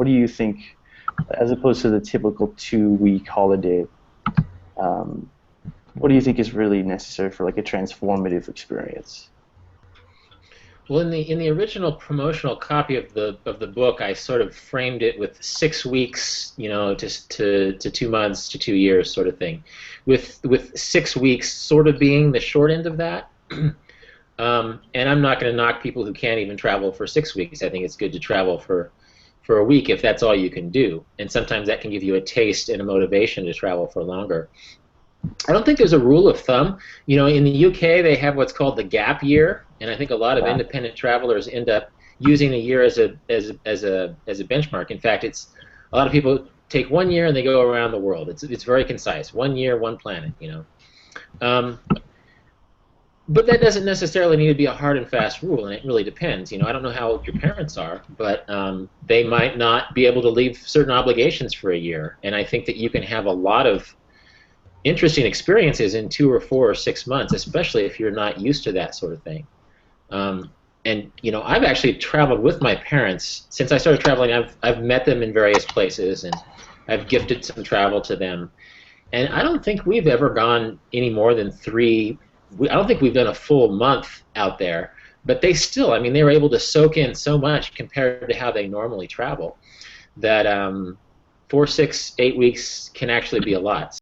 What do you think, as opposed to the typical 2-week holiday? What do you think is really necessary for like a transformative experience? Well, in the original promotional copy of the book, I sort of framed it with 6 weeks, to 2 months to 2 years sort of thing, with 6 weeks sort of being the short end of that. And I'm not going to knock people who can't even travel for 6 weeks. I think it's good to travel for a week if that's all you can do, and sometimes that can give you a taste and a motivation to travel for longer. I don't think there's a rule of thumb. In the UK they have what's called the gap year, and I think a lot of Yeah. independent travelers end up using the year as a benchmark. In fact, it's a lot of people take 1 year and they go around the world. It's very concise. 1 year, one planet. Um, but that doesn't necessarily need to be a hard and fast rule, and it really depends. I don't know how old your parents are, but they might not be able to leave certain obligations for a year, and I think that you can have a lot of interesting experiences in 2 or 4 or 6 months, especially if you're not used to that sort of thing. And I've actually traveled with my parents since I started traveling. I've met them in various places, and I've gifted some travel to them. And I don't think we've ever gone any more than 3. I don't think we've done a full month out there. But they still, I mean, they were able to soak in so much compared to how they normally travel that 4, 6, 8 weeks can actually be a lot.